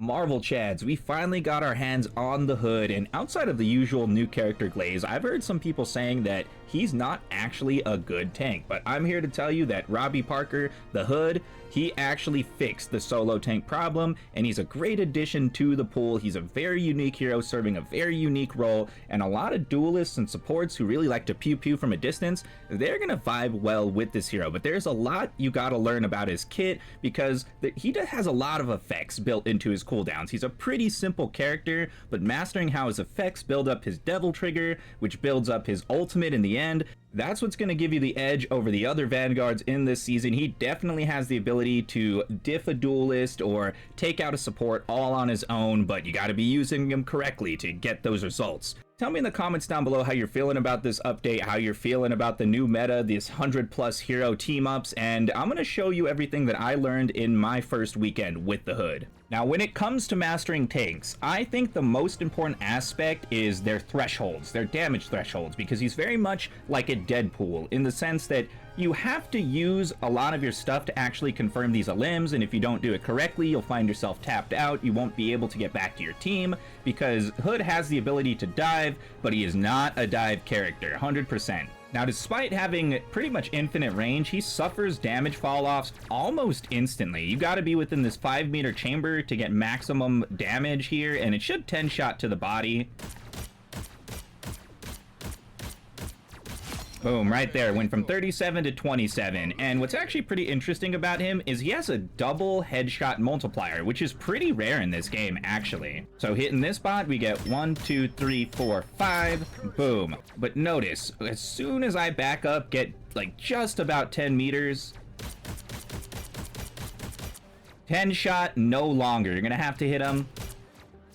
Marvel Chads, we finally got our hands on the Hood, and outside of the usual new character glaze, I've heard some people saying that he's not actually a good tank, but I'm here to tell you that Robbie Parker, the Hood, he actually fixed the solo tank problem, and he's a great addition to the pool. He's a very unique hero serving a very unique role, and a lot of duelists and supports who really like to pew pew from a distance, they're gonna vibe well with this hero. But there's a lot you gotta learn about his kit, because he has a lot of effects built into his cooldowns. He's a pretty simple character, but mastering how his effects build up his devil trigger, which builds up his ultimate in the end, that's what's going to give you the edge over the other Vanguards in this season. He definitely has the ability to diff a duelist or take out a support all on his own, but you got to be using him correctly to get those results. Tell me in the comments down below how you're feeling about this update, how you're feeling about the new meta, these 100+ hero team-ups, and I'm going to show you everything that I learned in my first weekend with the Hood. Now, when it comes to mastering tanks, I think the most important aspect is their thresholds, their damage thresholds, because he's very much like a Deadpool in the sense that you have to use a lot of your stuff to actually confirm these limbs, and if you don't do it correctly, you'll find yourself tapped out. You won't be able to get back to your team, because Hood has the ability to dive, but he is not a dive character, 100%. Now, despite having pretty much infinite range, he suffers damage fall-offs almost instantly. You gotta be within this 5-meter chamber to get maximum damage here, and it should 10-shot to the body. Boom, right there, went from 37 to 27, and what's actually pretty interesting about him is he has a double headshot multiplier, which is pretty rare in this game, actually. So hitting this bot, we get 1, 2, 3, 4, 5, boom. But notice, as soon as I back up, get like just about 10 meters, 10 shot, no longer. You're gonna have to hit him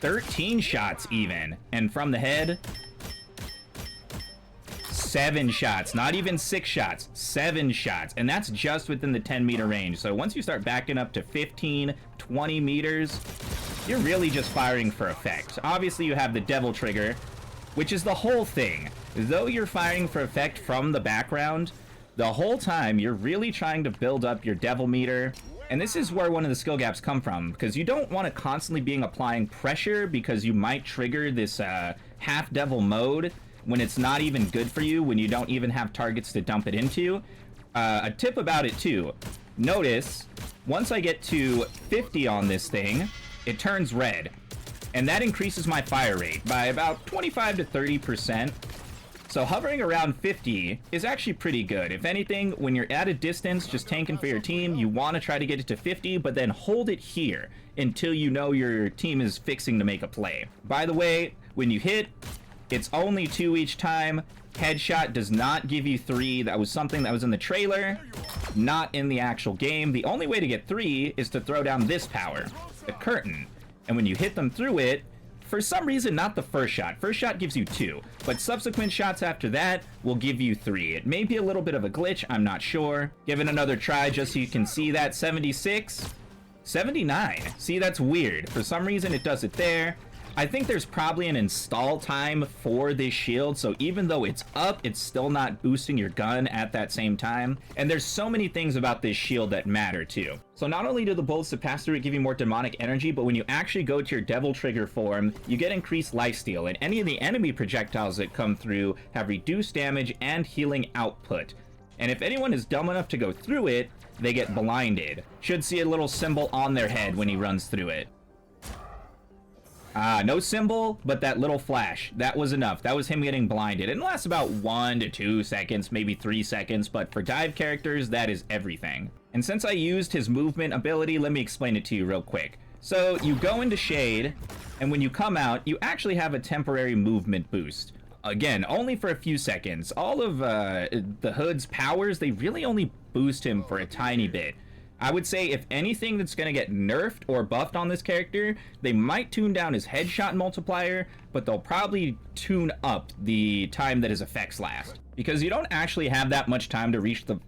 13 shots even, and from the head, 7 shots, not even 6 shots, 7 shots, and that's just within the 10-meter range. So once you start backing up to 15, 20 meters, you're really just firing for effect. Obviously, you have the devil trigger, which is the whole thing. Though you're firing for effect from the background, the whole time you're really trying to build up your devil meter. And this is where one of the skill gaps come from, because you don't want to constantly being applying pressure, because you might trigger this half devil mode when it's not even good for you, when you don't even have targets to dump it into. A tip about it too, notice once I get to 50 on this thing, it turns red, and that increases my fire rate by about 25 to 30%. So hovering around 50 is actually pretty good. If anything, when you're at a distance just tanking for your team, you want to try to get it to 50, but then hold it here until you know your team is fixing to make a play. By the way, when you hit, it's only 2 each time. Headshot does not give you 3. That was something that was in the trailer, not in the actual game. The only way to get 3 is to throw down this power, the curtain. And when you hit them through it, for some reason, not the first shot. First shot gives you 2, but subsequent shots after that will give you 3. It may be a little bit of a glitch, I'm not sure. Give it another try just so you can see that. 76, 79. See, that's weird. For some reason, it does it there. I think there's probably an install time for this shield, so even though it's up, it's still not boosting your gun at that same time. And there's so many things about this shield that matter too. So not only do the bullets that pass through it give you more demonic energy, but when you actually go to your devil trigger form, you get increased lifesteal, and any of the enemy projectiles that come through have reduced damage and healing output. And if anyone is dumb enough to go through it, they get blinded. Should see a little symbol on their head when he runs through it. No symbol, but that little flash. That was enough. That was him getting blinded. It lasts about 1 to 2 seconds, maybe 3 seconds, but for dive characters, that is everything. And since I used his movement ability, let me explain it to you real quick. So you go into shade, and when you come out, you actually have a temporary movement boost. Again, only for a few seconds. All of the Hood's powers, they really only boost him for a tiny bit. I would say if anything that's going to get nerfed or buffed on this character, they might tune down his headshot multiplier, but they'll probably tune up the time that his effects last. Because you don't actually have that much time to reach the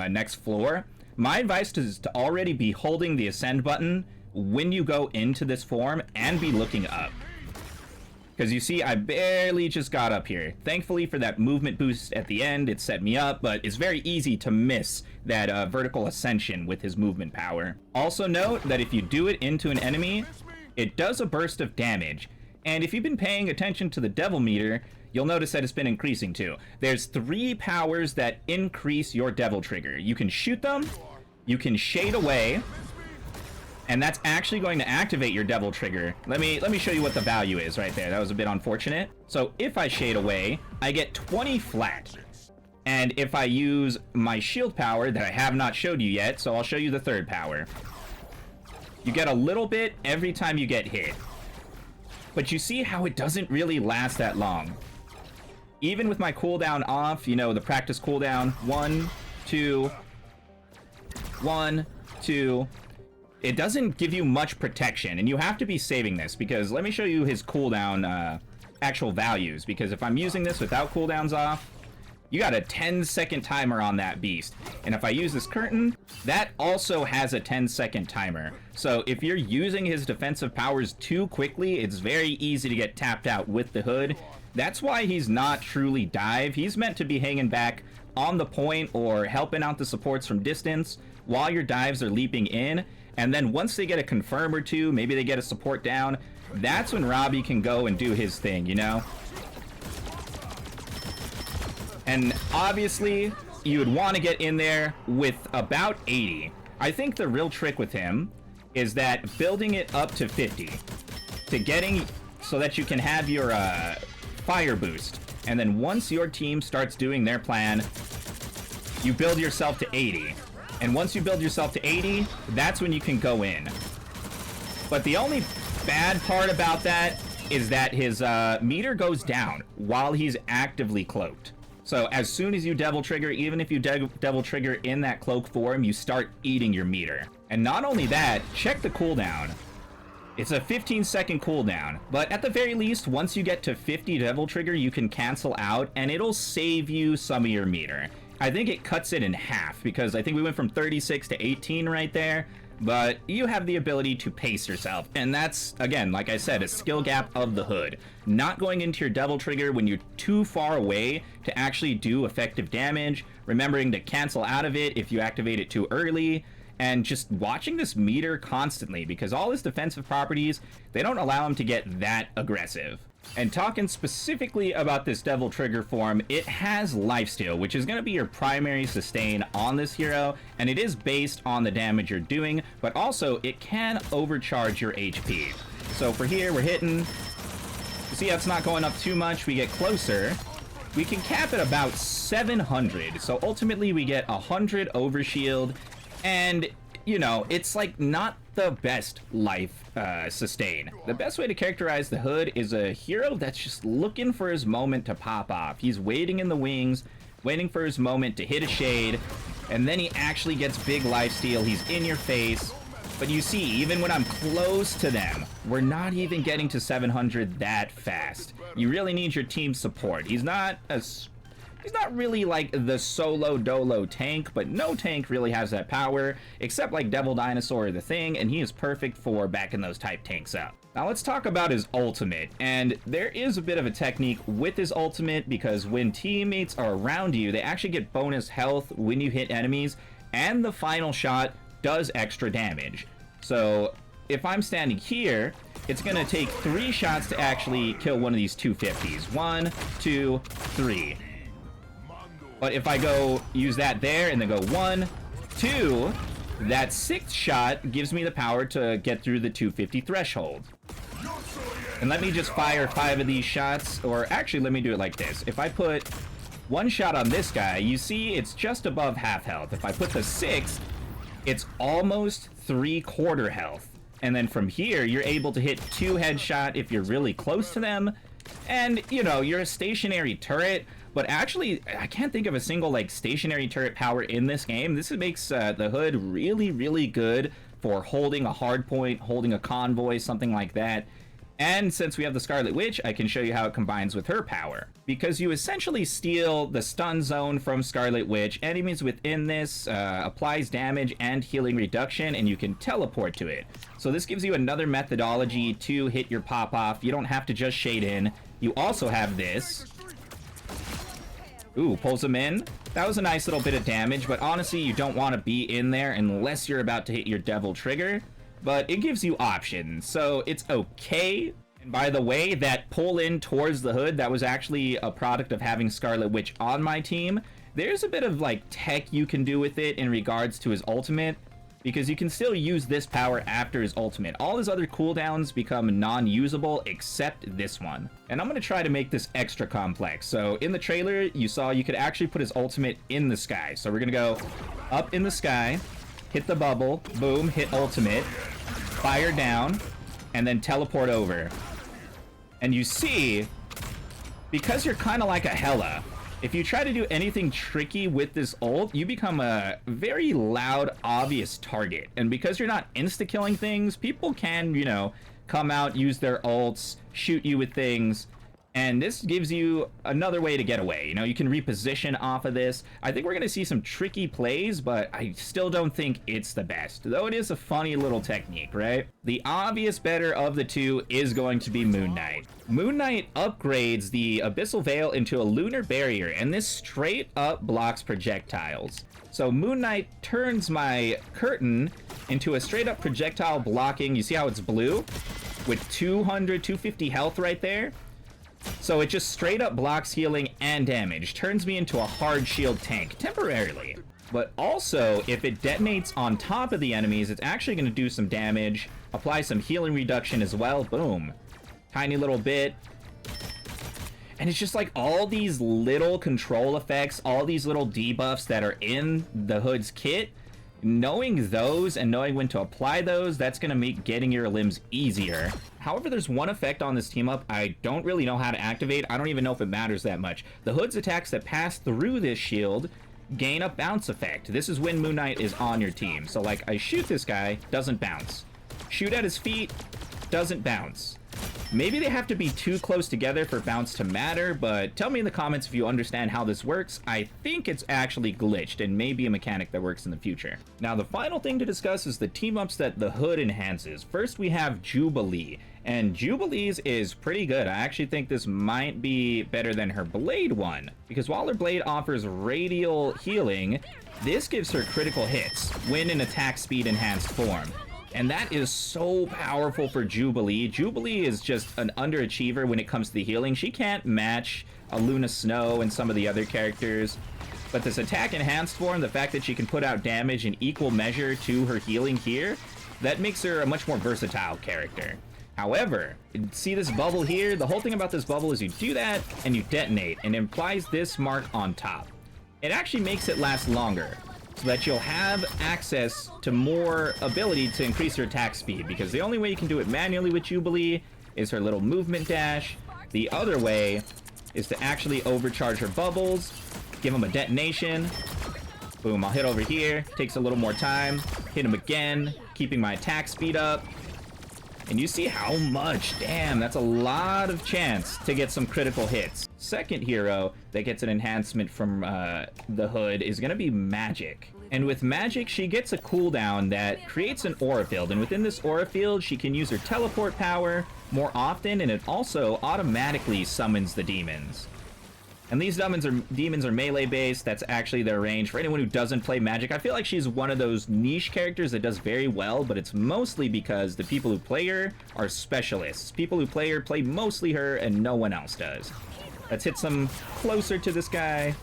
next floor. My advice is to already be holding the ascend button when you go into this form and be looking up. Because you see, I barely just got up here. Thankfully for that movement boost at the end, it set me up, but it's very easy to miss that vertical ascension with his movement power. Also note that if you do it into an enemy, it does a burst of damage. And if you've been paying attention to the devil meter, you'll notice that it's been increasing too. There's 3 powers that increase your devil trigger. You can shoot them, you can shade away, and that's actually going to activate your devil trigger. Let me show you what the value is right there. That was a bit unfortunate. So if I shade away, I get 20 flat. And if I use my shield power that I have not showed you yet, so I'll show you the 3rd power. You get a little bit every time you get hit. But you see how it doesn't really last that long. Even with my cooldown off, you know, the practice cooldown, 1, 2, 1, 2, it doesn't give you much protection, and you have to be saving this, because let me show you his cooldown actual values, because if I'm using this without cooldowns off, you got a 10-second timer on that beast. And if I use this curtain, that also has a 10-second timer. So if you're using his defensive powers too quickly, it's very easy to get tapped out with the hood. That's why he's not truly dive. He's meant to be hanging back on the point or helping out the supports from distance while your dives are leaping in. And then once they get a confirm or two, maybe they get a support down, that's when Robbie can go and do his thing, you know? And obviously, you would want to get in there with about 80. I think the real trick with him is that building it up to 50 to getting so that you can have your fire boost. And then once your team starts doing their plan, you build yourself to 80. And once you build yourself to 80, that's when you can go in. But the only bad part about that is that his meter goes down while he's actively cloaked. So as soon as you devil trigger, even if you devil trigger in that cloak form, you start eating your meter. And not only that, check the cooldown. It's a 15-second cooldown, but at the very least, once you get to 50 devil trigger, you can cancel out, and it'll save you some of your meter. I think it cuts it in half, because I think we went from 36 to 18 right there, but you have the ability to pace yourself, and that's, again, like I said, a skill gap of the hood. Not going into your devil trigger when you're too far away to actually do effective damage, remembering to cancel out of it if you activate it too early, and just watching this meter constantly, because all his defensive properties, they don't allow him to get that aggressive. And talking specifically about this devil trigger form, it has lifesteal, which is going to be your primary sustain on this hero, and it is based on the damage you're doing, but also it can overcharge your HP. So for here, we're hitting, you see how it's not going up too much, we get closer, we can cap at about 700, so ultimately we get 100 overshield, and you know, it's like not the best life sustain. The best way to characterize the hood is a hero that's just looking for his moment to pop off. He's waiting in the wings, waiting for his moment to hit a shade, and then he actually gets big lifesteal. He's in your face, but you see, even when I'm close to them, we're not even getting to 700 that fast. You really need your team support. He's not really like the solo dolo tank, but no tank really has that power, except like Devil Dinosaur or the Thing, and he is perfect for backing those type tanks up. Now let's talk about his ultimate, and there is a bit of a technique with his ultimate, because when teammates are around you, they actually get bonus health when you hit enemies, and the final shot does extra damage. So if I'm standing here, it's gonna take 3 shots to actually kill one of these 250s. 1, 2, 3. But if I go use that there and then go 1, 2, that 6th shot gives me the power to get through the 250 threshold. And let me just fire 5 of these shots, or actually let me do it like this. If I put 1 shot on this guy, you see it's just above half health. If I put the 6th, it's almost 3/4 health. And then from here, you're able to hit 2 headshot if you're really close to them. And, you know, you're a stationary turret, but actually, I can't think of a single, like, stationary turret power in this game. This makes the hood really, really good for holding a hard point, holding a convoy, something like that. And since we have the Scarlet Witch, I can show you how it combines with her power. Because you essentially steal the stun zone from Scarlet Witch. Enemies within this applies damage and healing reduction, and you can teleport to it. So this gives you another methodology to hit your pop-off. You don't have to just shade in. You also have this. Ooh, pulls him in. That was a nice little bit of damage, but honestly, you don't want to be in there unless you're about to hit your devil trigger. but it gives you options, so it's okay. And by the way, that pull in towards the hood, that was actually a product of having Scarlet Witch on my team. There's a bit of like tech you can do with it in regards to his ultimate, because you can still use this power after his ultimate. All his other cooldowns become non-usable except this one. And I'm going to try to make this extra complex. So in the trailer, you saw you could actually put his ultimate in the sky. So we're going to go up in the sky, hit the bubble, boom, hit ultimate, fire down, and then teleport over. And you see, because you're kind of like a Hela, if you try to do anything tricky with this ult, you become a very loud, obvious target. And because you're not insta-killing things, people can, you know, come out, use their ults, shoot you with things. And this gives you another way to get away. You know, you can reposition off of this. I think we're going to see some tricky plays, but I still don't think it's the best. Though it is a funny little technique, right? The obvious better of the two is going to be Moon Knight. Moon Knight upgrades the Abyssal Veil into a lunar barrier, and this straight up blocks projectiles. So Moon Knight turns my curtain into a straight up projectile blocking. You see how it's blue? With 200, 250 health right there? So it just straight up blocks healing and damage, turns me into a hard shield tank, temporarily. But also, if it detonates on top of the enemies, it's actually going to do some damage, apply some healing reduction as well, boom. Tiny little bit. And it's just like all these little control effects, all these little debuffs that are in the Hood's kit. Knowing those and knowing when to apply those, that's going to make getting your limbs easier. However, there's one effect on this team up I don't really know how to activate. I don't even know if it matters that much. The Hood's attacks that pass through this shield gain a bounce effect. This is when Moon Knight is on your team. So like I shoot this guy, doesn't bounce. Shoot at his feet, doesn't bounce. Maybe they have to be too close together for bounce to matter, but tell me in the comments if you understand how this works. I think it's actually glitched and maybe a mechanic that works in the future. Now, the final thing to discuss is the team-ups that the Hood enhances. First, we have Jubilee, and Jubilee's is pretty good. I actually think this might be better than her Blade one, because while her Blade offers radial healing, this gives her critical hits when in attack speed enhanced form. And that is so powerful for Jubilee. Jubilee is just an underachiever when it comes to the healing. She can't match a Luna Snow and some of the other characters. But this attack enhanced form, the fact that she can put out damage in equal measure to her healing here, that makes her a much more versatile character. However, see this bubble here? The whole thing about this bubble is you do that and you detonate, and it implies this mark on top. It actually makes it last longer, so that you'll have access to more ability to increase your attack speed, because the only way you can do it manually with Jubilee is her little movement dash. The other way is to actually overcharge her bubbles, give them a detonation. Boom, I'll hit over here, takes a little more time, hit him again, keeping my attack speed up. And you see how much, damn, that's a lot of chance to get some critical hits. Second hero that gets an enhancement from the Hood is going to be Magic. And with Magic, she gets a cooldown that creates an aura field. And within this aura field, she can use her teleport power more often, and it also automatically summons the demons. And these demons are melee based. That's actually their range. For anyone who doesn't play Magic, I feel like she's one of those niche characters that does very well, but it's mostly because the people who play her are specialists. People who play her play mostly her and no one else does. Let's hit some closer to this guy,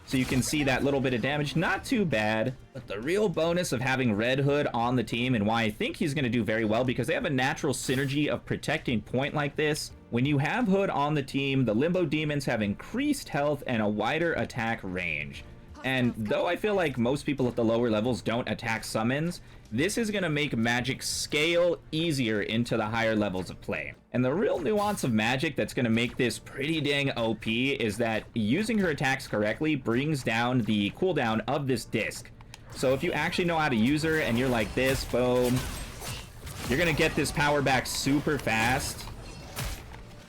so you can see that little bit of damage. Not too bad, but the real bonus of having Red Hood on the team, and why I think he's going to do very well, because they have a natural synergy of protecting point like this. When you have Hood on the team, the Limbo Demons have increased health and a wider attack range. And though I feel like most people at the lower levels don't attack summons, this is going to make Magic scale easier into the higher levels of play. And the real nuance of Magic that's going to make this pretty dang OP is that using her attacks correctly brings down the cooldown of this disc. So if you actually know how to use her and you're like this, boom, you're going to get this power back super fast.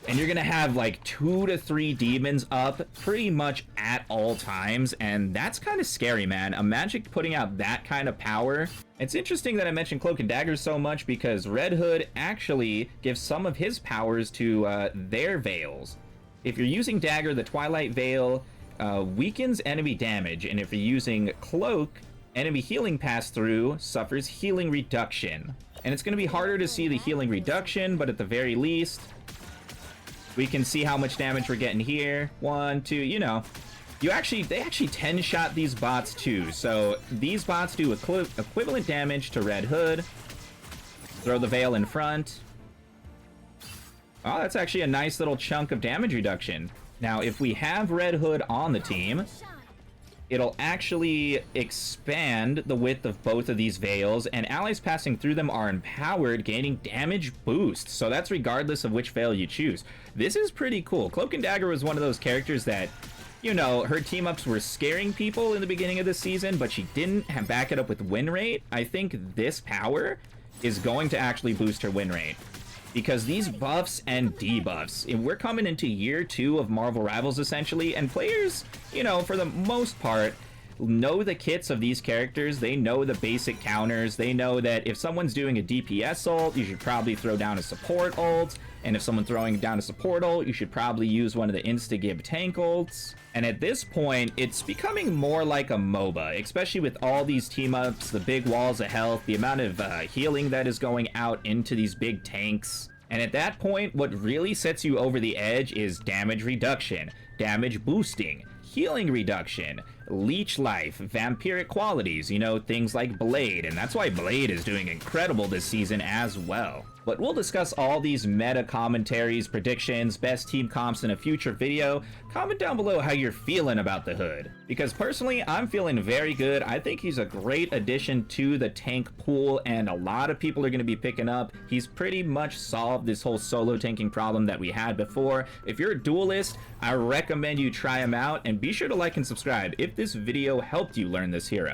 And you're going to have like 2 to 3 demons up pretty much at all times. And that's kind of scary, man. A Magic putting out that kind of power. It's interesting that I mentioned Cloak and Dagger so much, because Red Hood actually gives some of his powers to their Veils. If you're using Dagger, the Twilight Veil weakens enemy damage. And if you're using Cloak, Enemy healing pass-through suffers healing reduction. And it's going to be harder to see the healing reduction, but at the very least, we can see how much damage we're getting here. 1, 2, you know. They actually 10-shot these bots too. So these bots do equivalent damage to Red Hood. Throw the Veil in front. Oh, that's actually a nice little chunk of damage reduction. Now, if we have Red Hood on the team, it'll actually expand the width of both of these veils, and allies passing through them are empowered, gaining damage boost. So that's regardless of which veil you choose. This is pretty cool. Cloak and Dagger was one of those characters that, you know, her team-ups were scaring people in the beginning of the season, but she didn't back it up with win rate. I think this power is going to actually boost her win rate. Because these buffs and debuffs, we're coming into year 2 of Marvel Rivals, essentially, and players, you know, for the most part, know the kits of these characters. They know the basic counters. They know that if someone's doing a DPS ult, you should probably throw down a support ult. And if someone's throwing down a support ult, you should probably use one of the insta-gib tank ults. And at this point, it's becoming more like a MOBA, especially with all these team-ups, the big walls of health, the amount of healing that is going out into these big tanks. And at that point, what really sets you over the edge is damage reduction, damage boosting, healing reduction, leech life, vampiric qualities, you know, things like Blade, and that's why Blade is doing incredible this season as well. But we'll discuss all these meta commentaries, predictions, best team comps in a future video. Comment down below how you're feeling about the Hood. Because personally, I'm feeling very good. I think he's a great addition to the tank pool, and a lot of people are going to be picking up. He's pretty much solved this whole solo tanking problem that we had before. If you're a duelist, I recommend you try him out, and be sure to like and subscribe if this video helped you learn this hero.